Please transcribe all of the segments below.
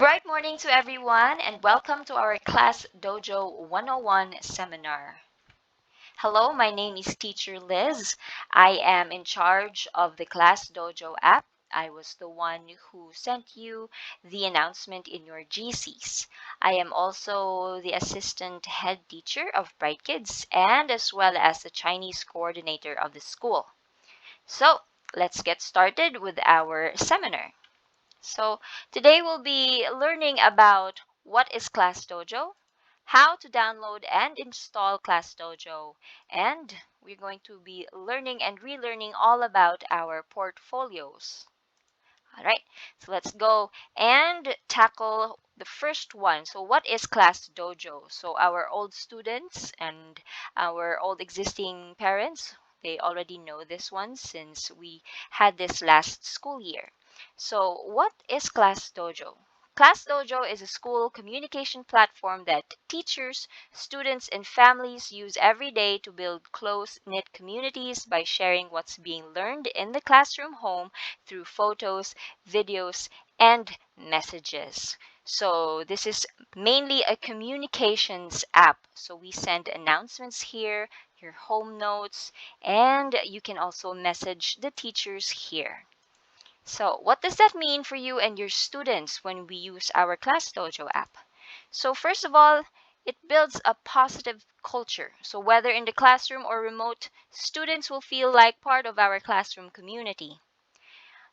Bright morning to everyone, and welcome to our Class Dojo 101 seminar. Hello, my name is Teacher Liz. I am in charge of the Class Dojo app. I was the one who sent you the announcement in your GCs. I am also the assistant head teacher of Bright Kids and as well as the Chinese coordinator of the school. So, let's get started with our seminar. So today we'll be learning about what is ClassDojo, how to download and install ClassDojo, and we're going to be learning and relearning all about our portfolios. All right, so let's go and tackle the first one. So what is ClassDojo? So our old students and our old existing parents, they already know this one since we had this last school year. So what is ClassDojo? ClassDojo is a school communication platform that teachers, students, and families use every day to build close-knit communities by sharing what's being learned in the classroom home through photos, videos, and messages. So this is mainly a communications app. So we send announcements here, your home notes, and you can also message the teachers here. So what does that mean for you and your students when we use our ClassDojo app? So first of all, it builds a positive culture. So whether in the classroom or remote, students will feel like part of our classroom community.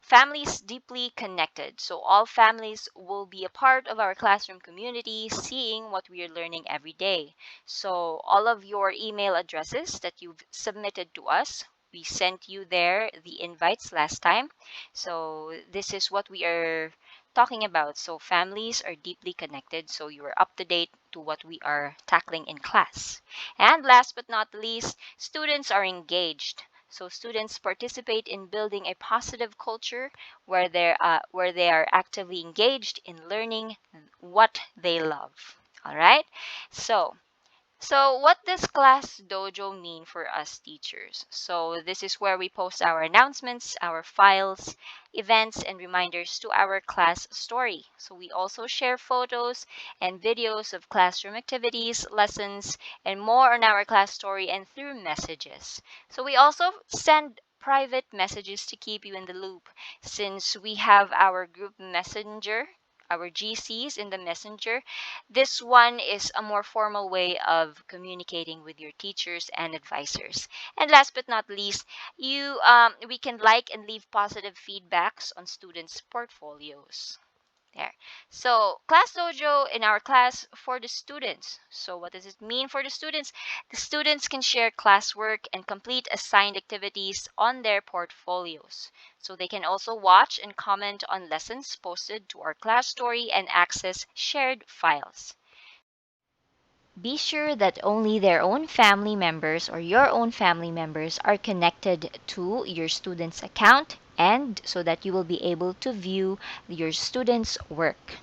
Families deeply connected. So all families will be a part of our classroom community, seeing what we are learning every day. So all of your email addresses that you've submitted to us, we sent you there the invites last time. So this is what we are talking about. So families are deeply connected, so you are up to date to what we are tackling in class. And last but not least, students are engaged. So students participate in building a positive culture where they are actively engaged in learning what they love. All right. So what does Class Dojo mean for us teachers? So this is where we post our announcements, our files, events, and reminders to our class story. So we also share photos and videos of classroom activities, lessons, and more on our class story and through messages. So we also send private messages to keep you in the loop since we have our group messenger, our GCs in the messenger. This one is a more formal way of communicating with your teachers and advisors. And last but not least, we can like and leave positive feedbacks on students' portfolios. There. So, Class Dojo in our class for the students. So, what does it mean for the students? The students can share classwork and complete assigned activities on their portfolios. So, they can also watch and comment on lessons posted to our class story and access shared files. Be sure that only their own family members or your own family members are connected to your student's account and so that you will be able to view your student's work.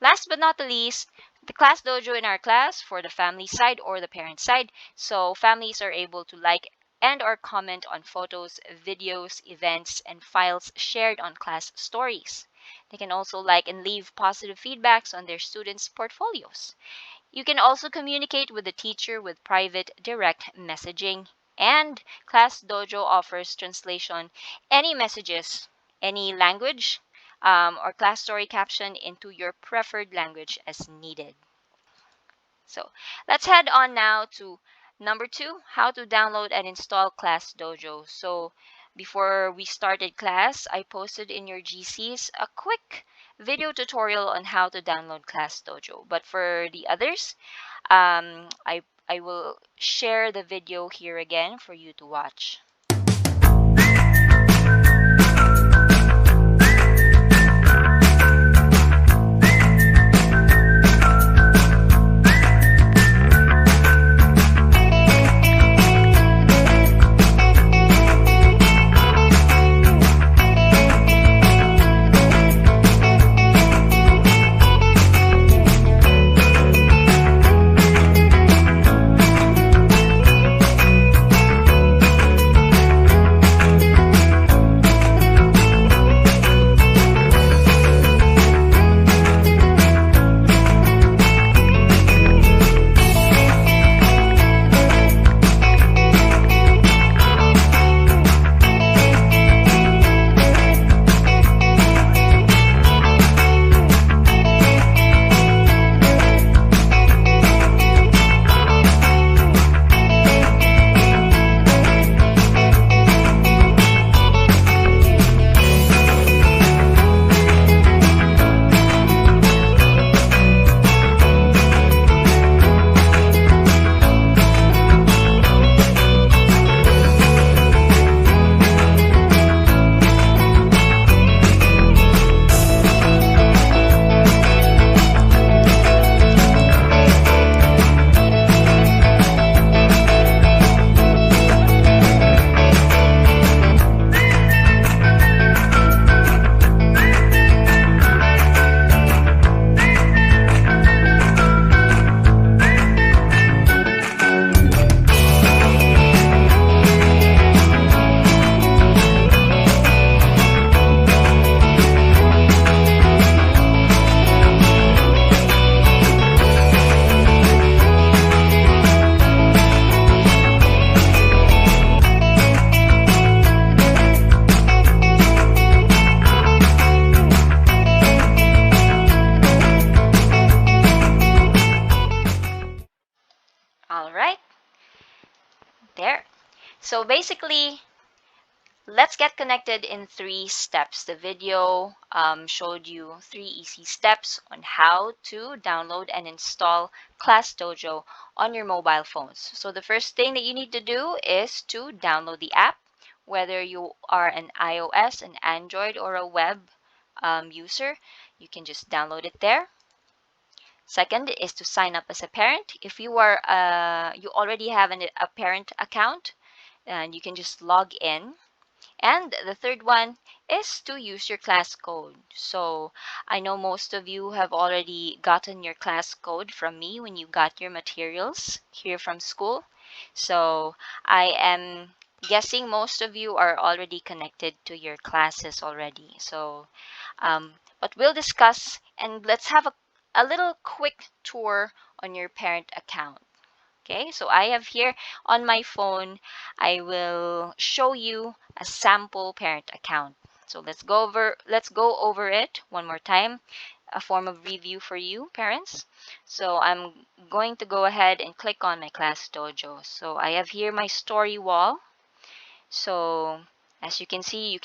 Last but not the least, the Class Dojo in our class for the family side or the parent side. So families are able to like and or comment on photos, videos, events, and files shared on class stories. They can also like and leave positive feedbacks on their students' portfolios. You can also communicate with the teacher with private direct messaging. And Class Dojo offers translation, any messages, any language, or class story caption into your preferred language as needed. So let's head on now to number 2, how to download and install Class Dojo. So before we started class, I posted in your GCs a quick video tutorial on how to download Class Dojo. But for the others, I will share the video here again for you to watch. So basically, let's get connected in 3 steps. The video showed you 3 easy steps on how to download and install ClassDojo on your mobile phones. So the first thing that you need to do is to download the app, whether you are an iOS, an Android, or a web user. You can just download it there. Second is to sign up as a parent. If you are you already have a parent account, and you can just log in. And the third one is to use your class code. So I know most of you have already gotten your class code from me when you got your materials here from school. So I am guessing most of you are already connected to your classes already. So, but we'll discuss, and let's have a little quick tour on your parent account. Okay, so I have here on my phone, I will show you a sample parent account. So let's go over it one more time, a form of review for you parents. So I'm going to go ahead and click on my Class Dojo. So I have here my story wall. So as you can see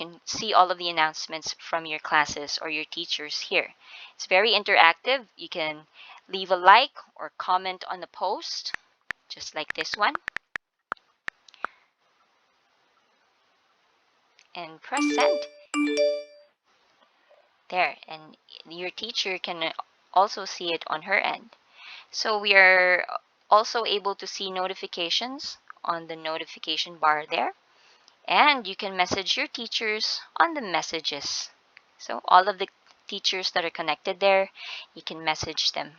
all of the announcements from your classes or your teachers here. It's very interactive. You can leave a like or comment on the post, just like this one, and press send. There, and your teacher can also see it on her end. So we are also able to see notifications on the notification bar there, and you can message your teachers on the messages. So all of the teachers that are connected there, you can message them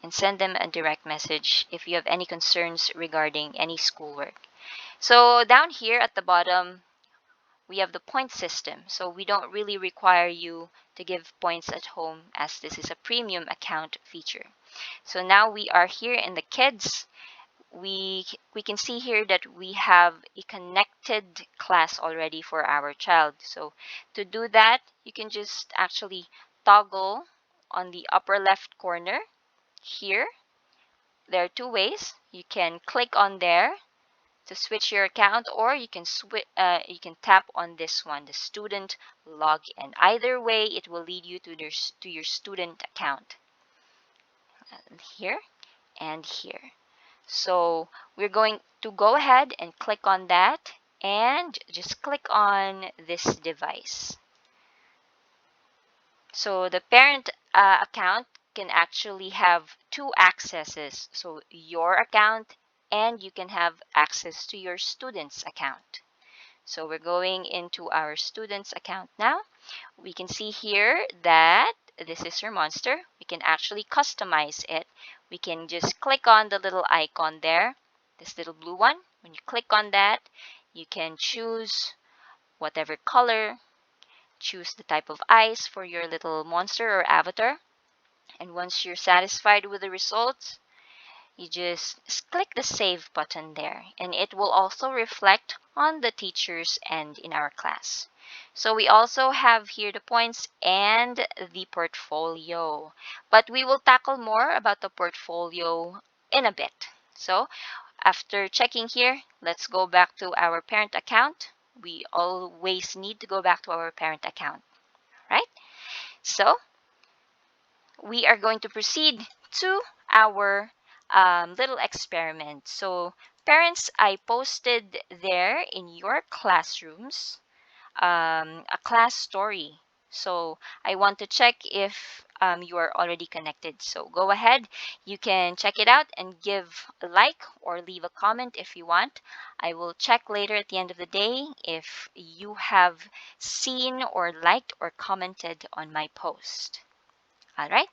and send them a direct message if you have any concerns regarding any schoolwork. So down here at the bottom, we have the point system. So we don't really require you to give points at home, as this is a premium account feature. So now we are here in the kids. We can see here that we have a connected class already for our child. So to do that, you can just actually toggle on the upper left corner here. There are 2 ways. You can click on there to switch your account, or you can tap on this one, the student login. Either way, it will lead you to your student account here and here. So we're going to go ahead and click on that, and just click on this device. So the parent account can actually have 2 accesses. So your account, and you can have access to your student's account. So we're going into our student's account now. We can see here that this is your monster. We can actually customize it. We can just click on the little icon there, this little blue one. When you click on that, you can choose whatever color, choose the type of eyes for your little monster or avatar. And once you're satisfied with the results, you just click the save button there, and it will also reflect on the teachers and in our class. So we also have here the points and the portfolio, but we will tackle more about the portfolio in a bit. So after checking here, let's go back to our parent account. We always need to go back to our parent account, right? So we are going to proceed to our little experiment. So parents, I posted there in your classrooms a class story. So I want to check if you are already connected. So go ahead, you can check it out and give a like or leave a comment if you want. I will check later at the end of the day if you have seen or liked or commented on my post. All right.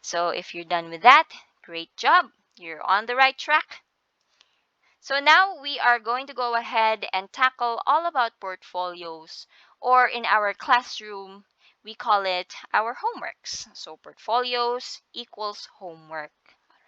So if you're done with that, great job. You're on the right track. So now we are going to go ahead and tackle all about portfolios, or in our classroom, we call it our homeworks. So portfolios equals homework,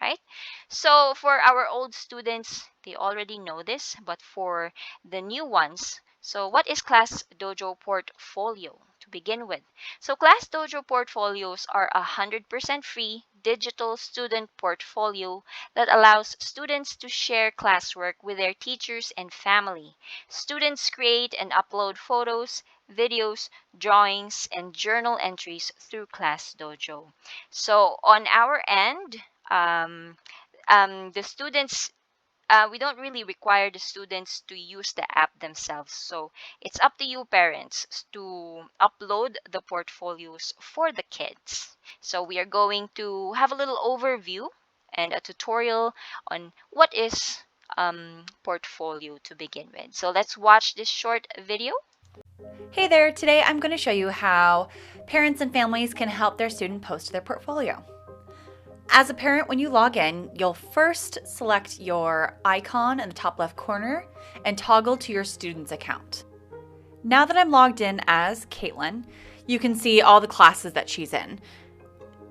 right? So for our old students, they already know this, but for the new ones, so what is Class Dojo portfolio? to begin with. So ClassDojo portfolios are 100% free digital student portfolio that allows students to share classwork with their teachers and family. Students create and upload photos, videos, drawings, and journal entries through ClassDojo. So on our end, um, the students we don't really require the students to use the app themselves. So it's up to you parents to upload the portfolios for the kids. So we are going to have a little overview and a tutorial on what is portfolio to begin with. So let's watch this short video. Hey there, today I'm going to show you how parents and families can help their student post their portfolio. As a parent, when you log in, you'll first select your icon in the top left corner and toggle to your student's account. Now that I'm logged in as Caitlin, you can see all the classes that she's in.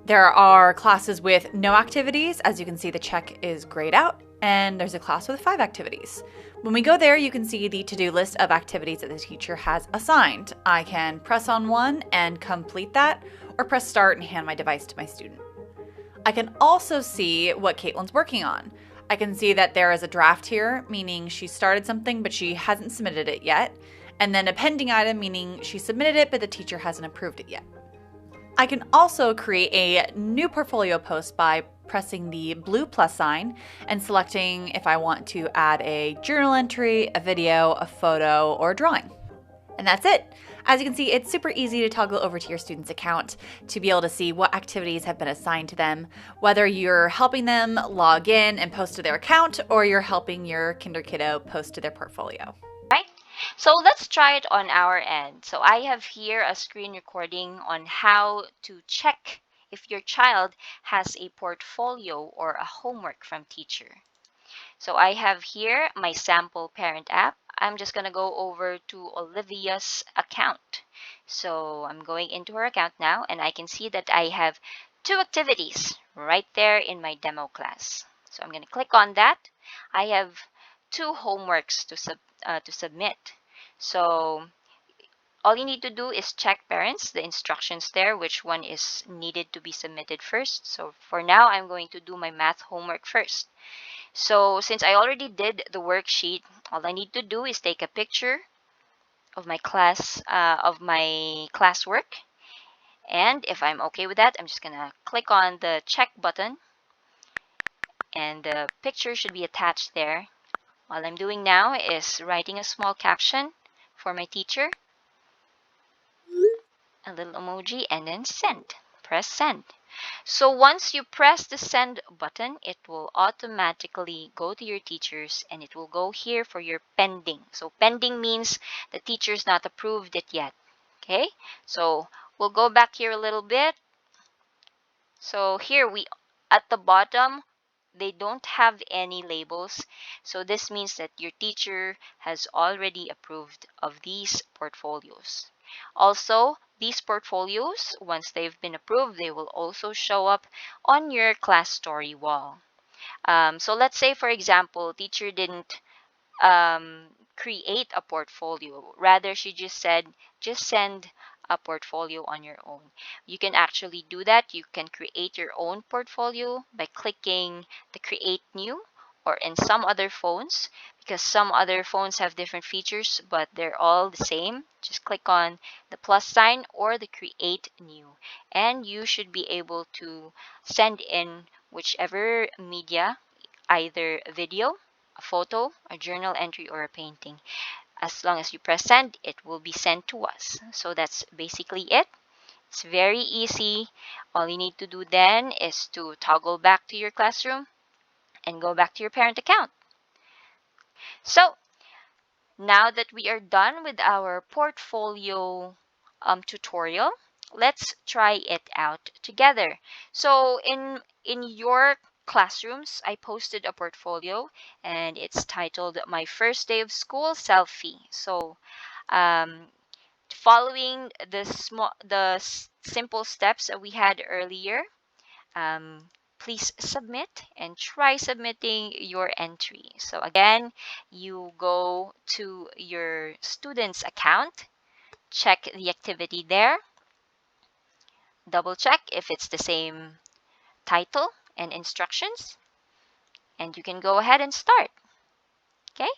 There are classes with no activities. As you can see, the check is grayed out, and there's a class with 5 activities. When we go there, you can see the to-do list of activities that the teacher has assigned. I can press on one and complete that, or press start and hand my device to my student. I can also see what Caitlin's working on. I can see that there is a draft here, meaning she started something but she hasn't submitted it yet, and then a pending item, meaning she submitted it but the teacher hasn't approved it yet. I can also create a new portfolio post by pressing the blue plus sign and selecting if I want to add a journal entry, a video, a photo, or a drawing. And that's it. As you can see, it's super easy to toggle over to your student's account to be able to see what activities have been assigned to them, whether you're helping them log in and post to their account or you're helping your kinder kiddo post to their portfolio. Right? So let's try it on our end. So I have here a screen recording on how to check if your child has a portfolio or a homework from teacher. So I have here my sample parent app. I'm just going to go over to Olivia's account. So I'm going into her account now, and I can see that I have 2 activities right there in my demo class. So I'm going to click on that. I have 2 homeworks to submit. So all you need to do is check parents, the instructions there, which one is needed to be submitted first. So for now, I'm going to do my math homework first. So since I already did the worksheet, all I need to do is take a picture of my classwork. And if I'm okay with that, I'm just gonna click on the check button, and the picture should be attached there. All I'm doing now is writing a small caption for my teacher, a little emoji, and then send. Press send. So once you press the send button, it will automatically go to your teachers and it will go here for your pending. So pending means the teacher's not approved it yet. Okay, so we'll go back here a little bit. So here at the bottom, they don't have any labels. So this means that your teacher has already approved of these portfolios. Also, these portfolios, once they've been approved, they will also show up on your class story wall. So let's say, for example, teacher didn't create a portfolio. Rather, she just said, just send a portfolio on your own. You can actually do that. You can create your own portfolio by clicking the create new, or in some other phones, because some other phones have different features, but they're all the same. Just click on the plus sign or the create new, and you should be able to send in whichever media, either video, a photo, a journal entry, or a painting. As long as you press send, it will be sent to us. So that's basically it. It's very easy. All you need to do then is to toggle back to your classroom and go back to your parent account. So now that we are done with our portfolio tutorial, let's try it out together. So in your classrooms, I posted a portfolio and it's titled My First Day of School Selfie. So um, following the simple steps that we had earlier, um, please submit and try submitting your entry. So again, you go to your student's account, check the activity there, double check if it's the same title and instructions, and you can go ahead and start. Okay?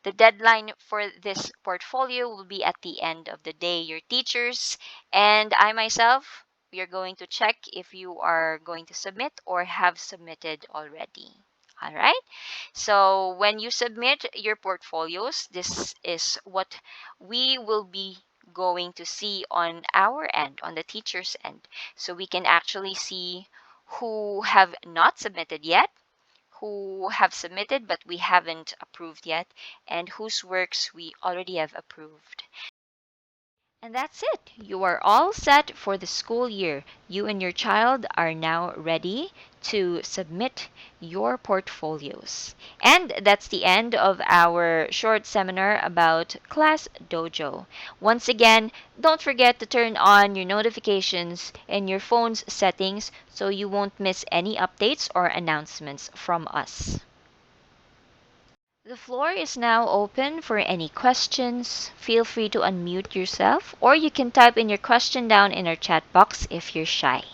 The deadline for this portfolio will be at the end of the day. Your teachers and I myself, we are going to check if you are going to submit or have submitted already. All right. So when you submit your portfolios, this is what we will be going to see on our end, on the teacher's end. So we can actually see who have not submitted yet, who have submitted but we haven't approved yet, and whose works we already have approved. And that's it. You are all set for the school year. You and your child are now ready to submit your portfolios. And that's the end of our short seminar about Class Dojo. Once again, don't forget to turn on your notifications and your phone's settings so you won't miss any updates or announcements from us. The floor is now open for any questions. Feel free to unmute yourself, or you can type in your question down in our chat box if you're shy.